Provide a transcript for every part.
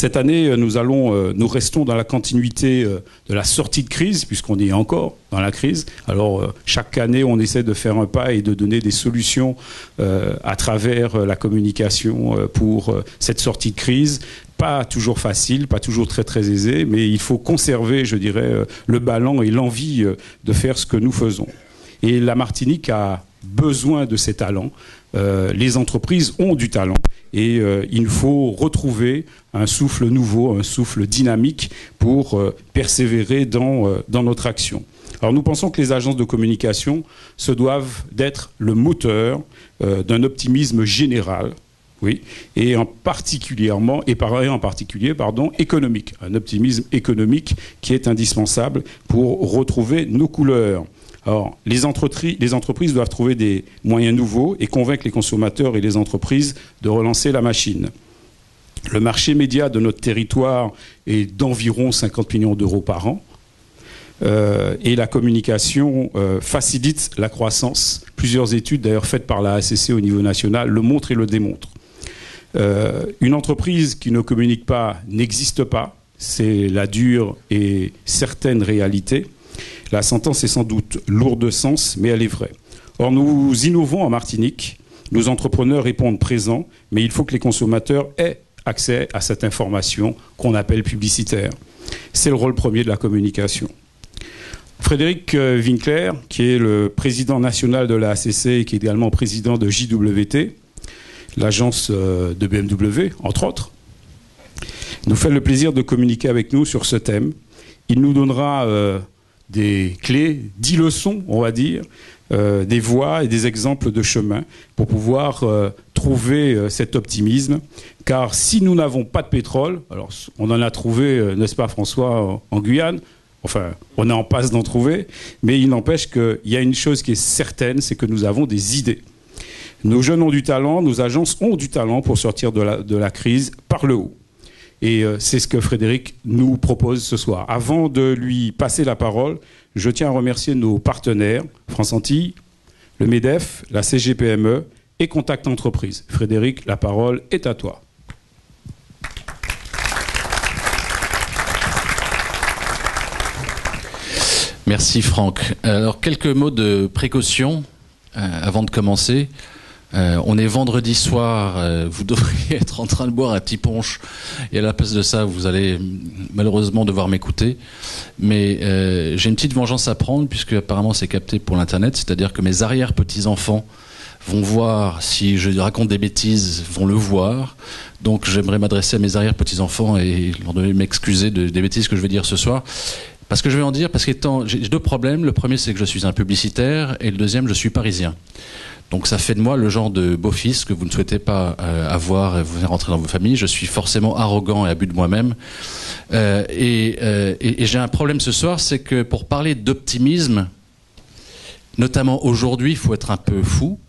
Cette année, nous restons dans la continuité de la sortie de crise, puisqu'on est encore dans la crise. Alors, chaque année, on essaie de faire un pas et de donner des solutions à travers la communication pour cette sortie de crise. Pas toujours facile, pas toujours très très aisé, mais il faut conserver, je dirais, le ballon et l'envie de faire ce que nous faisons. Et la Martinique a besoin de ces talents. Les entreprises ont du talent et il faut retrouver un souffle nouveau, un souffle dynamique pour persévérer dans notre action. Alors nous pensons que les agences de communication se doivent d'être le moteur d'un optimisme général. Oui, et en particulier, économique. Un optimisme économique qui est indispensable pour retrouver nos couleurs. Alors, les entreprises doivent trouver des moyens nouveaux et convaincre les consommateurs et les entreprises de relancer la machine. Le marché média de notre territoire est d'environ 50 millions d'euros par an. Et la communication facilite la croissance. Plusieurs études, d'ailleurs faites par la HACC au niveau national, le montrent et le démontrent. Une entreprise qui ne communique pas n'existe pas. C'est la dure et certaine réalité. La sentence est sans doute lourde de sens, mais elle est vraie. Or, nous innovons en Martinique. Nos entrepreneurs répondent présents, mais il faut que les consommateurs aient accès à cette information qu'on appelle publicitaire. C'est le rôle premier de la communication. Frédéric Winkler, qui est le président national de la HACC et qui est également président de JWT, l'agence de BMW, entre autres, nous fait le plaisir de communiquer avec nous sur ce thème. Il nous donnera des clés, 10 leçons, on va dire, des voies et des exemples de chemin pour pouvoir trouver cet optimisme. Car si nous n'avons pas de pétrole, alors on en a trouvé, n'est-ce pas François, en Guyane, enfin on est en passe d'en trouver, mais il n'empêche qu'il y a une chose qui est certaine, c'est que nous avons des idées. Nos jeunes ont du talent, nos agences ont du talent pour sortir de la crise par le haut. Et c'est ce que Frédéric nous propose ce soir. Avant de lui passer la parole, je tiens à remercier nos partenaires, France Antilles, le MEDEF, la CGPME et Contact Entreprise. Frédéric, la parole est à toi. Merci Franck. Alors quelques mots de précaution avant de commencer. On est vendredi soir, vous devriez être en train de boire un petit punch et à la place de ça vous allez malheureusement devoir m'écouter, mais j'ai une petite vengeance à prendre puisque apparemment c'est capté pour l'internet, c'est-à-dire que mes arrière-petits-enfants vont voir, si je raconte des bêtises, vont le voir, donc j'aimerais m'adresser à mes arrière-petits-enfants et leur demander de m'excuser des bêtises que je vais dire ce soir. Parce que je vais en dire, parce que j'ai deux problèmes. Le premier, c'est que je suis un publicitaire, et le deuxième, je suis parisien. Donc ça fait de moi le genre de beau-fils que vous ne souhaitez pas avoir et vous venir rentrer dans vos familles. Je suis forcément arrogant et abus de moi-même. Et j'ai un problème ce soir, c'est que pour parler d'optimisme, notamment aujourd'hui, il faut être un peu fou.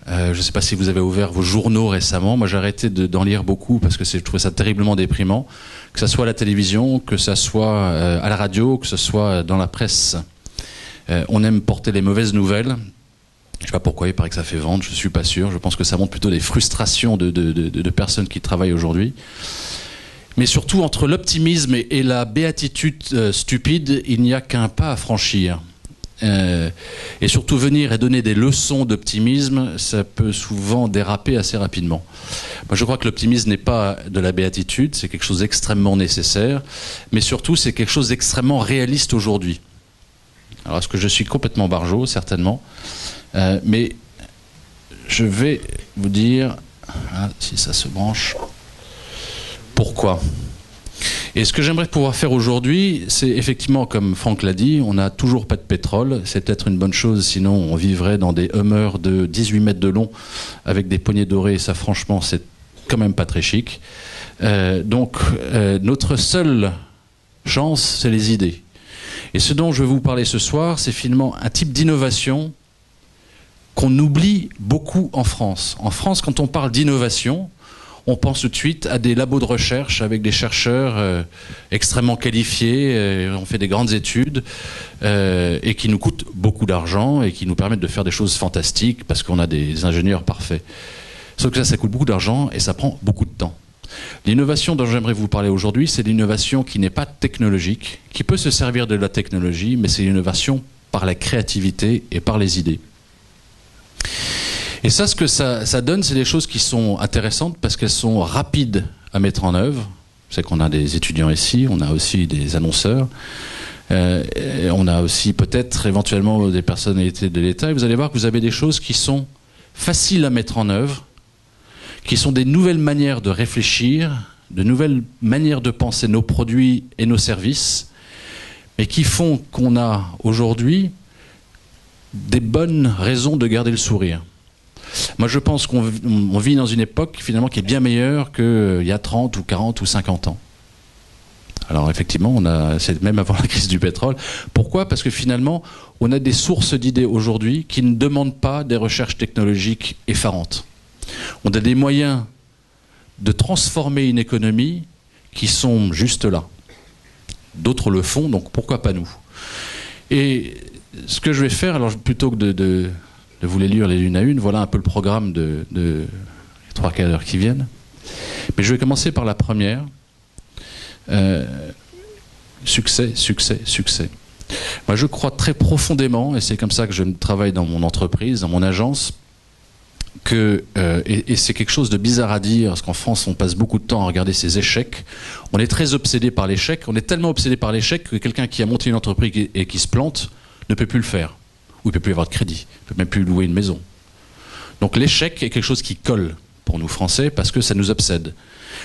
Je ne sais pas si vous avez ouvert vos journaux récemment. Moi, j'ai arrêté d'en lire beaucoup parce que je trouvais ça terriblement déprimant. Que ça soit à la télévision, que ça soit à la radio, que ce soit dans la presse. On aime porter les mauvaises nouvelles. Je ne sais pas pourquoi, il paraît que ça fait vendre, je ne suis pas sûr. Je pense que ça montre plutôt des frustrations de personnes qui travaillent aujourd'hui. Mais surtout, entre l'optimisme et la béatitude stupide, il n'y a qu'un pas à franchir. Et surtout venir et donner des leçons d'optimisme, ça peut souvent déraper assez rapidement. Moi, je crois que l'optimisme n'est pas de la béatitude, c'est quelque chose d'extrêmement nécessaire, mais surtout c'est quelque chose d'extrêmement réaliste aujourd'hui. Alors est-ce que je suis complètement barjot? Certainement. Mais je vais vous dire, si ça se branche, pourquoi. Et ce que j'aimerais pouvoir faire aujourd'hui, c'est effectivement, comme Franck l'a dit, on n'a toujours pas de pétrole. C'est peut-être une bonne chose, sinon on vivrait dans des Hummers de 18 mètres de long avec des poignées dorées. Et ça, franchement, c'est quand même pas très chic. Donc, notre seule chance, c'est les idées. Et ce dont je vais vous parler ce soir, c'est finalement un type d'innovation qu'on oublie beaucoup en France. En France, quand on parle d'innovation, on pense tout de suite à des labos de recherche avec des chercheurs extrêmement qualifiés, on fait des grandes études et qui nous coûtent beaucoup d'argent et qui nous permettent de faire des choses fantastiques parce qu'on a des ingénieurs parfaits. Sauf que ça coûte beaucoup d'argent et ça prend beaucoup de temps. L'innovation dont j'aimerais vous parler aujourd'hui, c'est l'innovation qui n'est pas technologique, qui peut se servir de la technologie, mais c'est l'innovation par la créativité et par les idées. Et ça, ce que ça donne, c'est des choses qui sont intéressantes parce qu'elles sont rapides à mettre en œuvre. C'est qu'on a des étudiants ici, on a aussi des annonceurs, on a aussi peut-être éventuellement des personnalités de l'État. Et vous allez voir que vous avez des choses qui sont faciles à mettre en œuvre, qui sont des nouvelles manières de réfléchir, de nouvelles manières de penser nos produits et nos services, mais qui font qu'on a aujourd'hui des bonnes raisons de garder le sourire. Moi, je pense qu'on vit dans une époque finalement qui est bien meilleure qu'il y a 30 ou 40 ou 50 ans. Alors effectivement, c'est même avant la crise du pétrole. Pourquoi ? Parce que finalement, on a des sources d'idées aujourd'hui qui ne demandent pas des recherches technologiques effarantes. On a des moyens de transformer une économie qui sont juste là. D'autres le font, donc pourquoi pas nous ? Et ce que je vais faire, alors plutôt que de vous les lire les unes à une, voilà un peu le programme de les 3 quarts d'heure qui viennent. Mais je vais commencer par la première. Succès, succès, succès. Moi, je crois très profondément, et c'est comme ça que je travaille dans mon entreprise, dans mon agence, et c'est quelque chose de bizarre à dire, parce qu'en France, on passe beaucoup de temps à regarder ses échecs. On est très obsédé par l'échec. On est tellement obsédé par l'échec que quelqu'un qui a monté une entreprise et qui se plante ne peut plus le faire. Ou il ne peut plus avoir de crédit. Il ne peut même plus louer une maison. Donc l'échec est quelque chose qui colle pour nous Français parce que ça nous obsède.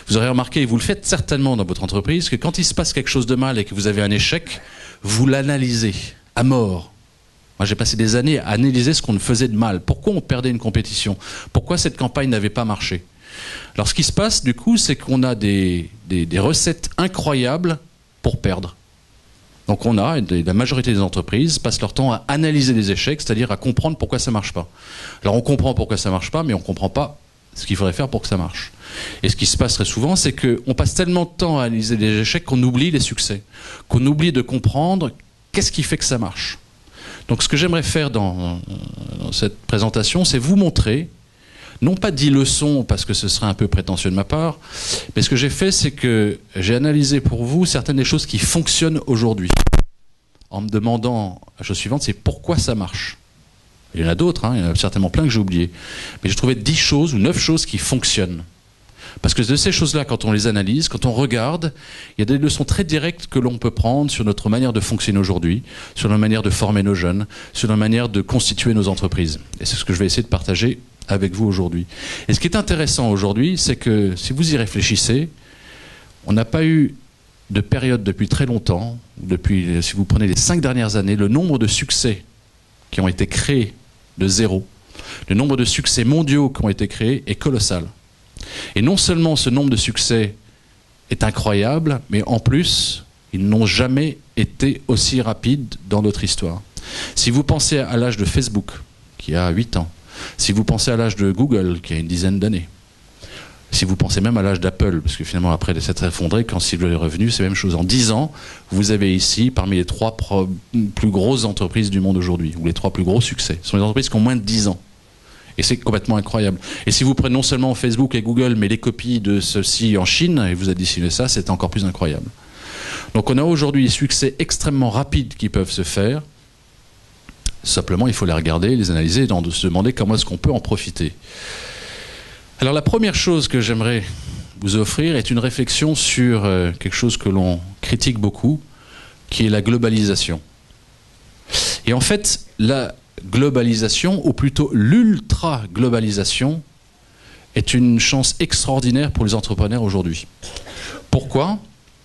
Vous aurez remarqué, et vous le faites certainement dans votre entreprise, que quand il se passe quelque chose de mal et que vous avez un échec, vous l'analysez à mort. Moi, j'ai passé des années à analyser ce qu'on faisait de mal. Pourquoi on perdait une compétition ? Pourquoi cette campagne n'avait pas marché ? Alors, ce qui se passe, du coup, c'est qu'on a des recettes incroyables pour perdre. Donc, la majorité des entreprises passent leur temps à analyser les échecs, c'est-à-dire à comprendre pourquoi ça ne marche pas. Alors, on comprend pourquoi ça ne marche pas, mais on ne comprend pas ce qu'il faudrait faire pour que ça marche. Et ce qui se passe très souvent, c'est qu'on passe tellement de temps à analyser les échecs qu'on oublie les succès, qu'on oublie de comprendre qu'est-ce qui fait que ça marche. Donc ce que j'aimerais faire dans cette présentation, c'est vous montrer, non pas 10 leçons, parce que ce serait un peu prétentieux de ma part, mais ce que j'ai fait, c'est que j'ai analysé pour vous certaines des choses qui fonctionnent aujourd'hui, en me demandant la chose suivante, c'est pourquoi ça marche. Il y en a d'autres, il y en a certainement plein que j'ai oubliés. Mais j'ai trouvé 10 choses ou 9 choses qui fonctionnent. Parce que de ces choses-là, quand on les analyse, quand on regarde, il y a des leçons très directes que l'on peut prendre sur notre manière de fonctionner aujourd'hui, sur la manière de former nos jeunes, sur la manière de constituer nos entreprises. Et c'est ce que je vais essayer de partager avec vous aujourd'hui. Et ce qui est intéressant aujourd'hui, c'est que si vous y réfléchissez, on n'a pas eu de période depuis très longtemps, si vous prenez les 5 dernières années, le nombre de succès qui ont été créés de zéro, le nombre de succès mondiaux qui ont été créés est colossal. Et non seulement ce nombre de succès est incroyable, mais en plus, ils n'ont jamais été aussi rapides dans notre histoire. Si vous pensez à l'âge de Facebook, qui a 8 ans, si vous pensez à l'âge de Google, qui a une dizaine d'années, si vous pensez même à l'âge d'Apple, parce que finalement, après s'être effondré, quand il est revenu, c'est la même chose. En 10 ans, vous avez ici, parmi les 3 plus grosses entreprises du monde aujourd'hui, ou les 3 plus gros succès. Ce sont les entreprises qui ont moins de 10 ans. Et c'est complètement incroyable. Et si vous prenez non seulement Facebook et Google, mais les copies de ceux-ci en Chine, et vous additionnez ça, c'est encore plus incroyable. Donc on a aujourd'hui des succès extrêmement rapides qui peuvent se faire. Simplement, il faut les regarder, les analyser, et se demander comment est-ce qu'on peut en profiter. Alors la première chose que j'aimerais vous offrir est une réflexion sur quelque chose que l'on critique beaucoup, qui est la globalisation. Et en fait, la globalisation, ou plutôt l'ultra-globalisation, est une chance extraordinaire pour les entrepreneurs aujourd'hui. Pourquoi ?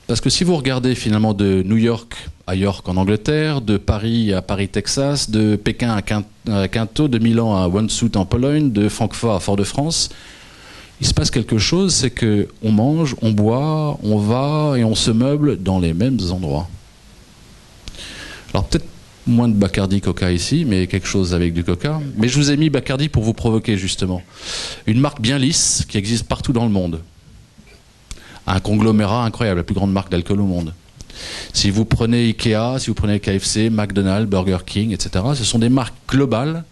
Parce que si vous regardez finalement de New York à York en Angleterre, de Paris à Paris, Texas, de Pékin à Quinto, de Milan à Wenzhou en Pologne, de Francfort à Fort-de-France, il se passe quelque chose, c'est qu'on mange, on boit, on va et on se meuble dans les mêmes endroits. Alors peut-être moins de Bacardi Coca ici, mais quelque chose avec du Coca. Mais je vous ai mis Bacardi pour vous provoquer justement. Une marque bien lisse qui existe partout dans le monde. Un conglomérat incroyable, la plus grande marque d'alcool au monde. Si vous prenez Ikea, si vous prenez KFC, McDonald's, Burger King, etc., ce sont des marques globales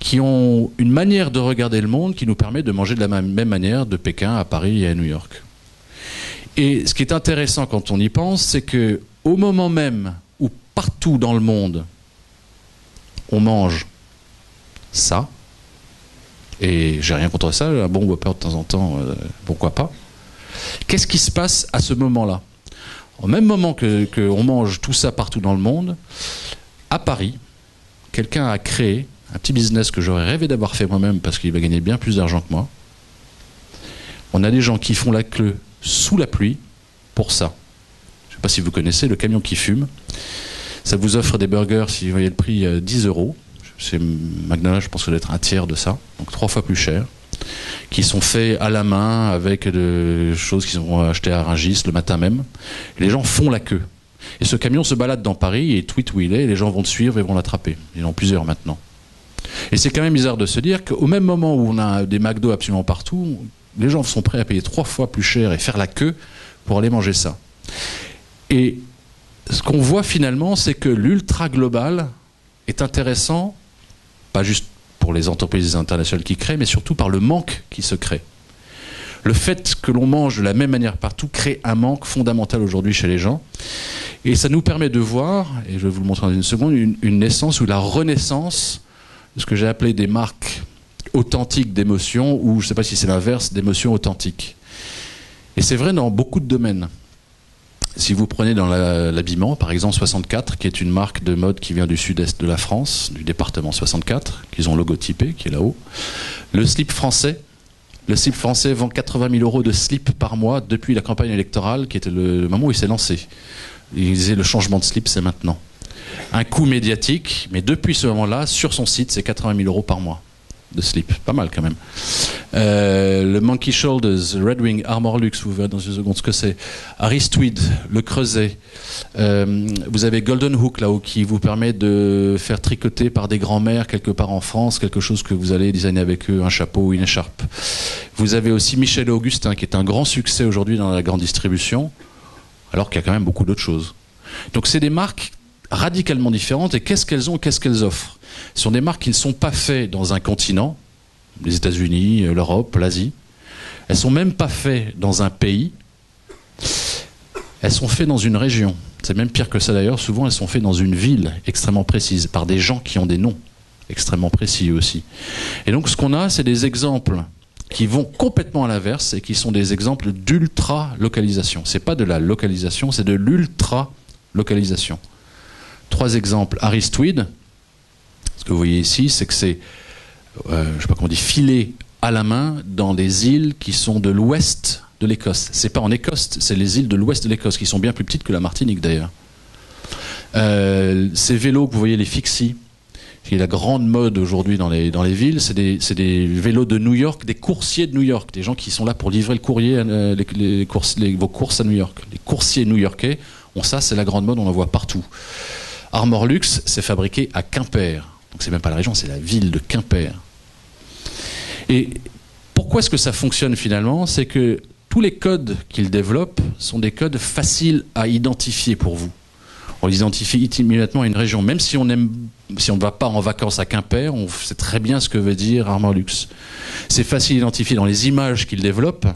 qui ont une manière de regarder le monde qui nous permet de manger de la même manière de Pékin à Paris et à New York. Et ce qui est intéressant quand on y pense, c'est que au moment même où partout dans le monde on mange ça, et j'ai rien contre ça, un bon Whopper de temps en temps, pourquoi pas. Qu'est-ce qui se passe à ce moment-là? Au même moment qu'on mange tout ça partout dans le monde, à Paris, quelqu'un a créé un petit business que j'aurais rêvé d'avoir fait moi-même parce qu'il va gagner bien plus d'argent que moi. On a des gens qui font la queue sous la pluie pour ça. Je ne sais pas si vous connaissez le camion qui fume. Ça vous offre des burgers, si vous voyez le prix, 10 €. C'est McDonald's, je pense que ça doit être un tiers de ça, donc 3 fois plus cher. Qui sont faits à la main avec des choses qui sont achetées à Rungis le matin même. Et les gens font la queue. Et ce camion se balade dans Paris et tweet où il est, et les gens vont le suivre et vont l'attraper. Il y en a plusieurs maintenant. Et c'est quand même bizarre de se dire qu'au même moment où on a des McDo absolument partout, les gens sont prêts à payer 3 fois plus cher et faire la queue pour aller manger ça. Et ce qu'on voit finalement, c'est que l'ultra global est intéressant, pas juste pour les entreprises internationales qui créent, mais surtout par le manque qui se crée. Le fait que l'on mange de la même manière partout crée un manque fondamental aujourd'hui chez les gens. Et ça nous permet de voir, et je vais vous le montrer dans une seconde, une naissance ou la renaissance de ce que j'ai appelé des marques authentiques d'émotions, ou je ne sais pas si c'est l'inverse, d'émotions authentiques. Et c'est vrai dans beaucoup de domaines. Si vous prenez dans l'habillement, par exemple 64, qui est une marque de mode qui vient du sud-est de la France, du département 64, qu'ils ont logotypé, qui est là-haut. Le slip français vend 80 000 € de slip par mois depuis la campagne électorale, qui était le moment où il s'est lancé. Il disait le changement de slip, c'est maintenant. Un coût médiatique, mais depuis ce moment-là, sur son site, c'est 80 000 € par mois de slip. Pas mal quand même. Le Monkey Shoulders, Red Wing, Armor Luxe, vous verrez dans une seconde ce que c'est. Harris Tweed, le Creuset. Vous avez Golden Hook là-haut qui vous permet de faire tricoter par des grands-mères quelque part en France, quelque chose que vous allez designer avec eux, un chapeau ou une écharpe. Vous avez aussi Michel et Augustin qui est un grand succès aujourd'hui dans la grande distribution, alors qu'il y a quand même beaucoup d'autres choses. Donc c'est des marques radicalement différentes, et qu'est-ce qu'elles ont, qu'est-ce qu'elles offrent? Ce sont des marques qui ne sont pas faites dans un continent, les États-Unis, l'Europe, l'Asie. Elles ne sont même pas faites dans un pays. Elles sont faites dans une région. C'est même pire que ça d'ailleurs. Souvent, elles sont faites dans une ville extrêmement précise, par des gens qui ont des noms extrêmement précis aussi. Et donc, ce qu'on a, c'est des exemples qui vont complètement à l'inverse et qui sont des exemples d'ultra-localisation. Ce n'est pas de la localisation, c'est de l'ultra-localisation. 3 exemples. Harris Tweed. Ce que vous voyez ici, c'est que c'est, je ne sais pas comment on dit, filé à la main dans des îles qui sont de l'ouest de l'Écosse. C'est pas en Écosse, c'est les îles de l'ouest de l'Écosse, qui sont bien plus petites que la Martinique d'ailleurs. Ces vélos que vous voyez, les fixie, qui est la grande mode aujourd'hui dans les villes, c'est des vélos de New York, des coursiers de New York, des gens qui sont là pour livrer le courrier, vos courses à New York. Les coursiers new-yorkais, ça c'est la grande mode, on en voit partout. Armor Luxe, c'est fabriqué à Quimper. Donc c'est même pas la région, c'est la ville de Quimper. Et pourquoi est-ce que ça fonctionne finalement? C'est que tous les codes qu'ils développent sont des codes faciles à identifier pour vous. On les identifie immédiatement à une région. Même si on ne va pas en vacances à Quimper, on sait très bien ce que veut dire Armor Luxe. C'est facile à identifier dans les images qu'ils développent.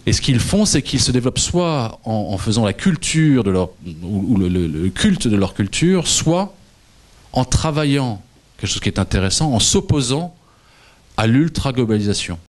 Et ce qu'ils font, c'est qu'ils se développent soit en faisant la culture de leur, ou le culte de leur culture, soit en travaillant, quelque chose qui est intéressant, en s'opposant à l'ultra-globalisation.